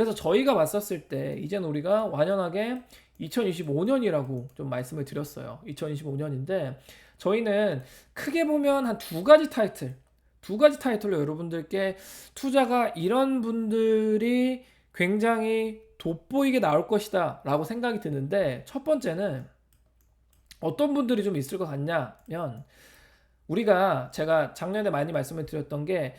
그래서 저희가 봤었을 때 이제는 우리가 완연하게 2025년이라고 좀 말씀을 드렸어요. 2025년인데 저희는 크게 보면 한 두 가지 타이틀로 여러분들께 투자가 이런 분들이 굉장히 돋보이게 나올 것이다 라고 생각이 드는데, 첫 번째는 어떤 분들이 좀 있을 것 같냐면, 제가 작년에 많이 말씀을 드렸던 게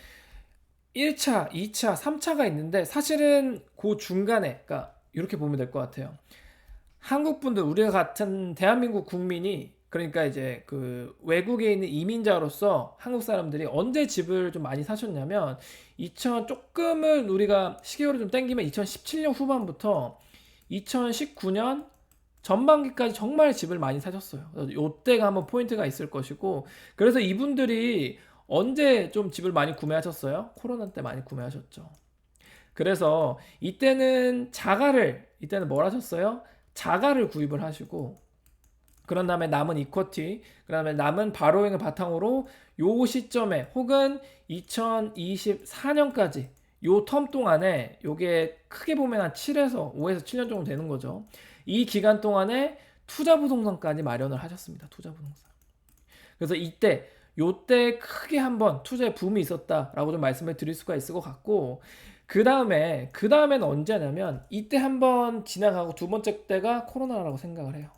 1차, 2차, 3차가 있는데 사실은 그 중간에, 그러니까 이렇게 보면 될 것 같아요. 한국 분들, 우리 같은 대한민국 국민이, 그러니까 이제 그 외국에 있는 이민자로서 한국 사람들이 언제 집을 좀 많이 사셨냐면, 2000 조금은 우리가 시계로 좀 땡기면 2017년 후반부터 2019년 전반기까지 정말 집을 많이 사셨어요. 요때가 한번 포인트가 있을 것이고, 그래서 이분들이 언제 좀 집을 많이 구매하셨어요? 코로나 때 많이 구매하셨죠. 그래서 이때는 뭘 하셨어요? 자가를 구입을 하시고, 그런 다음에 남은 이쿼티, 그 다음에 남은 바로잉을 바탕으로 요 시점에 혹은 2024년까지 요 텀 동안에, 요게 크게 보면 한 7에서 5에서 7년 정도 되는 거죠. 이 기간 동안에 투자 부동산까지 마련을 하셨습니다. 투자 부동산. 그래서 요때 크게 한번 투자에 붐이 있었다라고 좀 말씀을 드릴 수가 있을 것 같고, 그 다음에는 언제냐면 이때 한번 지나가고 두 번째 때가 코로나라고 생각을 해요.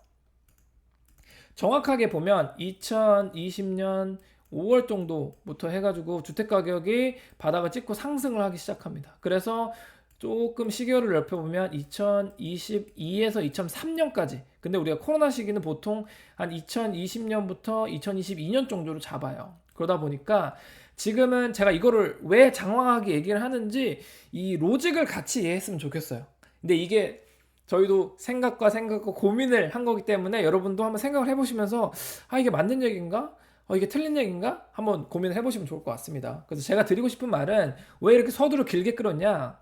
정확하게 보면 2020년 5월 정도부터 해가지고 주택 가격이 바닥을 찍고 상승을 하기 시작합니다. 그래서 조금 시계를 넓혀보면 2022에서 2003년까지. 근데 우리가 코로나 시기는 보통 한 2020년부터 2022년 정도로 잡아요. 그러다 보니까 지금은 제가 이거를 왜 장황하게 얘기를 하는지 이 로직을 같이 이해했으면 좋겠어요. 근데 이게 저희도 생각과 고민을 한 거기 때문에 여러분도 한번 생각을 해보시면서, 아, 이게 맞는 얘기인가? 이게 틀린 얘기인가? 한번 고민을 해보시면 좋을 것 같습니다. 그래서 제가 드리고 싶은 말은, 왜 이렇게 서두를 길게 끌었냐?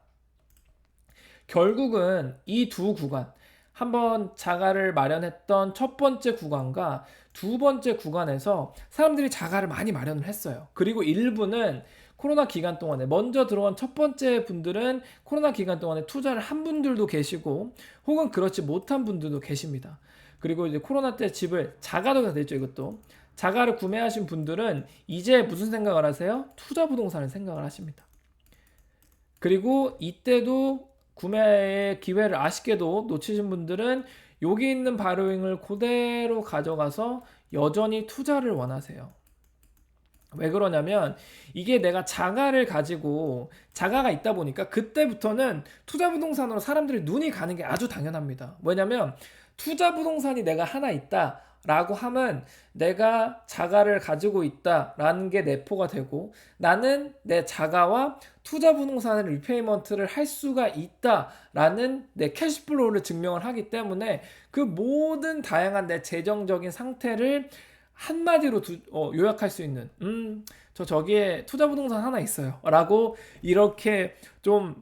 결국은 이 두 구간, 한번 자가를 마련했던 첫 번째 구간과 두 번째 구간에서 사람들이 자가를 많이 마련을 했어요. 그리고 일부는 코로나 기간 동안에 먼저 들어온 첫 번째 분들은 코로나 기간 동안에 투자를 한 분들도 계시고, 혹은 그렇지 못한 분들도 계십니다. 그리고 이제 코로나 때 집을, 자가도 다 됐죠. 이것도 자가를 구매하신 분들은 이제 무슨 생각을 하세요? 투자 부동산을 생각을 하십니다. 그리고 이때도 구매의 기회를 아쉽게도 놓치신 분들은 여기 있는 바로잉을 그대로 가져가서 여전히 투자를 원하세요. 왜 그러냐면, 이게 내가 자가가 있다 보니까 그때부터는 투자 부동산으로 사람들이 눈이 가는 게 아주 당연합니다. 왜냐면 투자 부동산이 내가 하나 있다 라고 하면 내가 자가를 가지고 있다라는 게 내포가 되고, 나는 내 자가와 투자 부동산을 리페이먼트를 할 수가 있다라는 내 캐시플로우를 증명을 하기 때문에, 그 모든 다양한 내 재정적인 상태를 한마디로 요약할 수 있는, 저기에 투자 부동산 하나 있어요 라고 이렇게 좀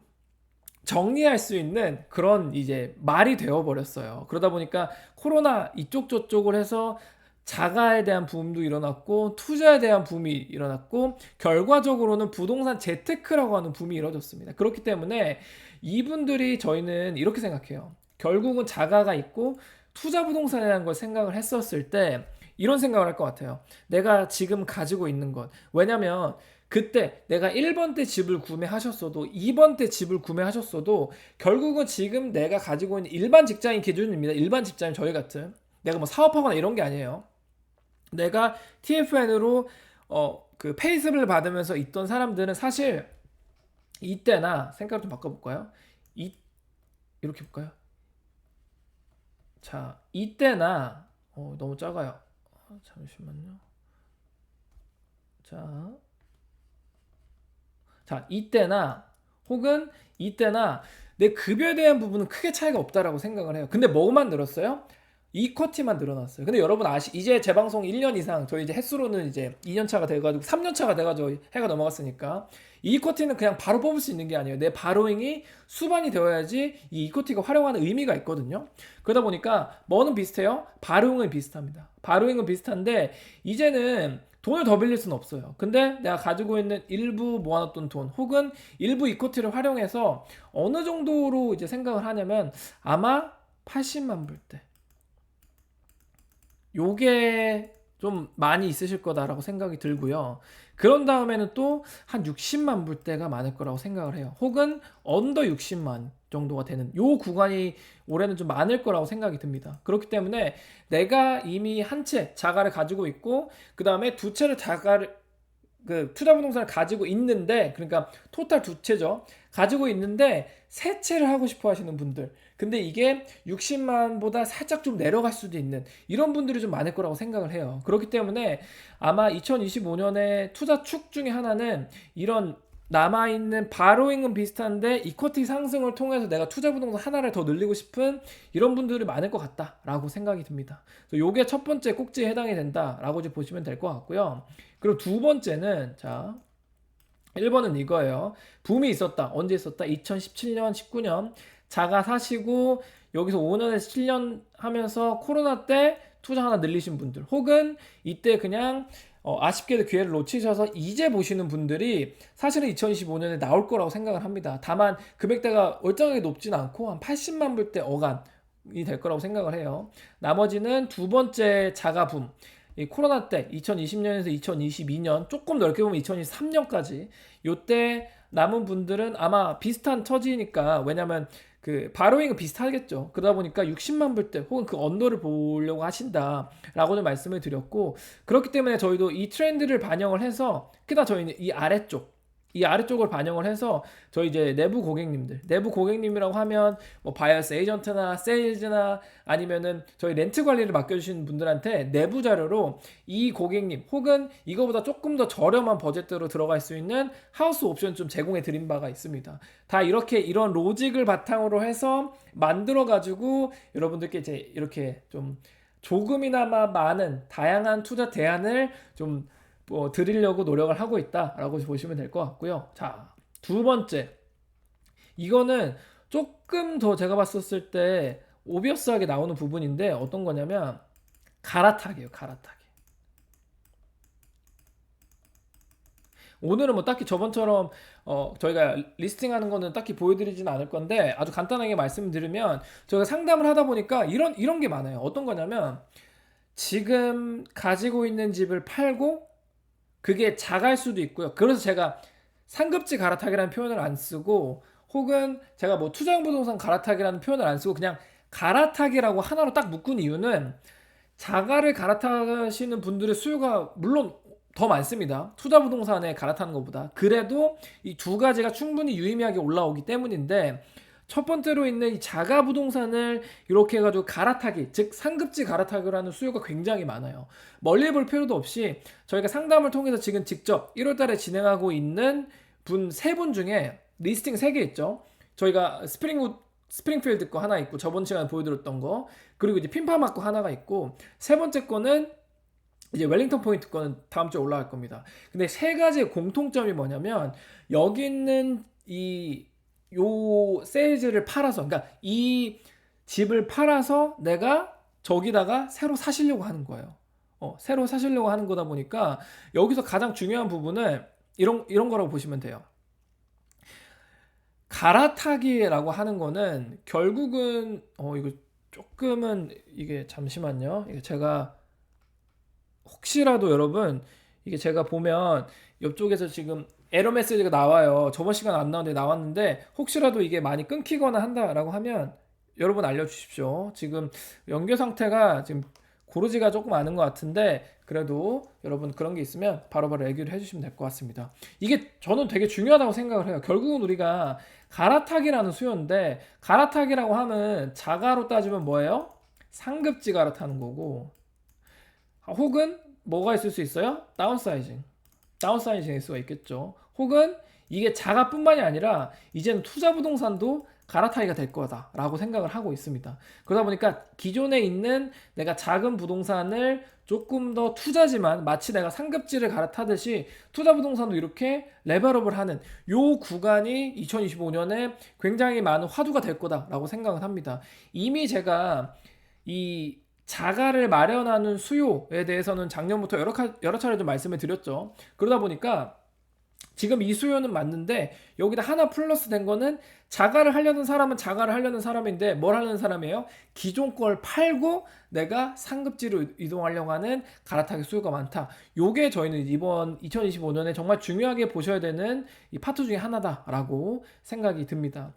정리할 수 있는 그런 이제 말이 되어 버렸어요. 그러다 보니까 코로나 이쪽 저쪽을 해서 자가에 대한 붐도 일어났고 투자에 대한 붐이 일어났고, 결과적으로는 부동산 재테크라고 하는 붐이 이루어졌습니다. 그렇기 때문에 이분들이, 저희는 이렇게 생각해요. 결국은 자가가 있고 투자 부동산이라는 걸 생각을 했었을 때 이런 생각을 할 것 같아요. 내가 지금 가지고 있는 것. 왜냐면 그때 내가 1번 때 집을 구매하셨어도 2번 때 집을 구매하셨어도 결국은 지금 내가 가지고 있는 일반 직장인 기준입니다. 일반 직장인, 저희 같은, 내가 뭐 사업하거나 이런 게 아니에요. 내가 TFN으로 그 페이스를 받으면서 있던 사람들은 사실 이때나, 생각을 좀 바꿔볼까요? 이렇게 볼까요? 자, 이때나, 너무 작아요. 잠시만요. 자, 이때나 혹은 이때나 내 급여에 대한 부분은 크게 차이가 없다라고 생각을 해요. 근데 뭐만 늘었어요? 이쿼티만 늘어났어요. 근데 여러분 이제 제 방송 1년 이상, 저희 이제 횟수로는 이제 2년 차가 돼가지고 3년 차가 돼가지고 해가 넘어갔으니까, 이 이쿼티는 그냥 바로 뽑을 수 있는 게 아니에요. 내 바로잉이 수반이 되어야지 이 이쿼티가 활용하는 의미가 있거든요. 그러다 보니까 뭐는 비슷해요? 바로잉은 비슷합니다. 바로잉은 비슷한데 이제는 돈을 더 빌릴 수는 없어요. 근데 내가 가지고 있는 일부 모아놨던 돈 혹은 일부 이코티를 활용해서 어느 정도로 이제 생각을 하냐면 아마 80만 불대. 요게 좀 많이 있으실 거다라고 생각이 들고요. 그런 다음에는 또 한 60만 불대가 많을 거라고 생각을 해요. 혹은 언더 60만 정도가 되는 요 구간이 올해는 좀 많을 거라고 생각이 듭니다. 그렇기 때문에 내가 이미 한 채 자가를 가지고 있고 그 다음에 두 채를 자가를 그 투자 부동산을 가지고 있는데 그러니까 토탈 두 채죠. 가지고 있는데 세 채를 하고 싶어 하시는 분들. 근데 이게 60만보다 살짝 좀 내려갈 수도 있는 이런 분들이 좀 많을 거라고 생각을 해요. 그렇기 때문에 아마 2025년에 투자 축 중에 하나는 이런 남아있는 바로잉은 비슷한데 이쿼티 상승을 통해서 내가 투자 부동산 하나를 더 늘리고 싶은 이런 분들이 많을 것 같다라고 생각이 듭니다. 요게 첫 번째 꼭지에 해당이 된다라고 이제 보시면 될 것 같고요. 그리고 두 번째는 자 1번은 이거예요. 붐이 있었다. 언제 있었다? 2017년, 19년 자가 사시고 여기서 5년에서 7년 하면서 코로나 때 투자 하나 늘리신 분들 혹은 이때 그냥 아쉽게도 기회를 놓치셔서 이제 보시는 분들이 사실은 2025년에 나올 거라고 생각을 합니다. 다만 금액대가 얼짱하게 높진 않고 한 80만 불대 어간이 될 거라고 생각을 해요. 나머지는 두 번째 자가붐 이 코로나 때 2020년에서 2022년 조금 넓게 보면 2023년까지 요때 남은 분들은 아마 비슷한 처지니까 왜냐면 그 바로잉은 비슷하겠죠. 그러다 보니까 60만 불대 혹은 그 언더를 보려고 하신다라고는 말씀을 드렸고 그렇기 때문에 저희도 이 트렌드를 반영을 해서 특히나 저희는 이 아래쪽을 반영을 해서 저희 이제 내부 고객님이라고 하면 뭐 바이어스 에이전트나 세일즈나 아니면은 저희 렌트 관리를 맡겨주시는 분들한테 내부 자료로 이 고객님 혹은 이거보다 조금 더 저렴한 버젯대로 들어갈 수 있는 하우스 옵션 좀 제공해 드린 바가 있습니다. 다 이렇게 이런 로직을 바탕으로 해서 만들어 가지고 여러분들께 이제 이렇게 좀 조금이나마 많은 다양한 투자 대안을 좀 드리려고 노력을 하고 있다라고 보시면 될 것 같고요. 자, 두 번째. 이거는 조금 더 제가 봤었을 때 오비어스하게 나오는 부분인데 어떤 거냐면 갈아타기예요. 갈아타기. 오늘은 뭐 딱히 저번처럼 저희가 리스팅하는 거는 딱히 보여드리진 않을 건데 아주 간단하게 말씀드리면 저희가 상담을 하다 보니까 이런 게 많아요. 어떤 거냐면 지금 가지고 있는 집을 팔고 그게 작을 수도 있고요. 그래서 제가 상급지 갈아타기라는 표현을 안 쓰고 혹은 제가 뭐 투자형 부동산 갈아타기라는 표현을 안 쓰고 그냥 갈아타기라고 하나로 딱 묶은 이유는 자가를 갈아타시는 분들의 수요가 물론 더 많습니다. 투자 부동산에 갈아타는 것보다. 그래도 이 두 가지가 충분히 유의미하게 올라오기 때문인데 첫 번째로 있는 이 자가 부동산을 이렇게 해가지고 갈아타기, 즉 상급지 갈아타기라는 수요가 굉장히 많아요. 멀리 볼 필요도 없이 저희가 상담을 통해서 지금 직접 1월달에 진행하고 있는 분 세 분 중에 리스팅 3개 있죠. 저희가 스프링필드 거 하나 있고 저번 시간에 보여드렸던 거 그리고 이제 핀파마 거 하나가 있고 세 번째 거는 이제 웰링턴 포인트 거는 다음 주에 올라갈 겁니다. 근데 세 가지의 공통점이 뭐냐면 여기 있는 요 세일즈를 팔아서 그러니까 이 집을 팔아서 내가 저기다가 새로 사시려고 하는 거예요. 새로 사시려고 하는 거다 보니까 여기서 가장 중요한 부분은 이런 거라고 보시면 돼요. 갈아타기라고 하는 거는 결국은 이거 조금은 이게 잠시만요. 이게 제가 혹시라도 여러분 이게 제가 보면 옆쪽에서 지금 에러 메시지가 나와요. 저번 시간 안 나왔는데 나왔는데 혹시라도 이게 많이 끊기거나 한다라고 하면 여러분 알려주십시오. 지금 연결 상태가 지금 고르지가 조금 않은 것 같은데 그래도 여러분 그런 게 있으면 바로바로 얘기를 해주시면 될 것 같습니다. 이게 저는 되게 중요하다고 생각을 해요. 결국은 우리가 갈아타기라는 수요인데 갈아타기라고 하면 자가로 따지면 뭐예요? 상급지 갈아타는 거고 혹은 뭐가 있을 수 있어요? 다운사이징일 수가 있겠죠. 혹은 이게 자가뿐만이 아니라 이제는 투자 부동산도 갈아타기가 될 거다라고 생각을 하고 있습니다. 그러다 보니까 기존에 있는 내가 작은 부동산을 조금 더 투자지만 마치 내가 상급지를 갈아타듯이 투자 부동산도 이렇게 레벨업을 하는 요 구간이 2025년에 굉장히 많은 화두가 될 거다라고 생각을 합니다. 이미 제가 이 자가를 마련하는 수요에 대해서는 작년부터 여러 차례 좀 말씀을 드렸죠. 그러다 보니까 지금 이 수요는 맞는데 여기다 하나 플러스 된 거는 자가를 하려는 사람은 자가를 하려는 사람인데 뭘 하려는 사람이에요? 기존 걸 팔고 내가 상급지로 이동하려고 하는 갈아타기 수요가 많다. 요게 저희는 이번 2025년에 정말 중요하게 보셔야 되는 이 파트 중에 하나다라고 생각이 듭니다.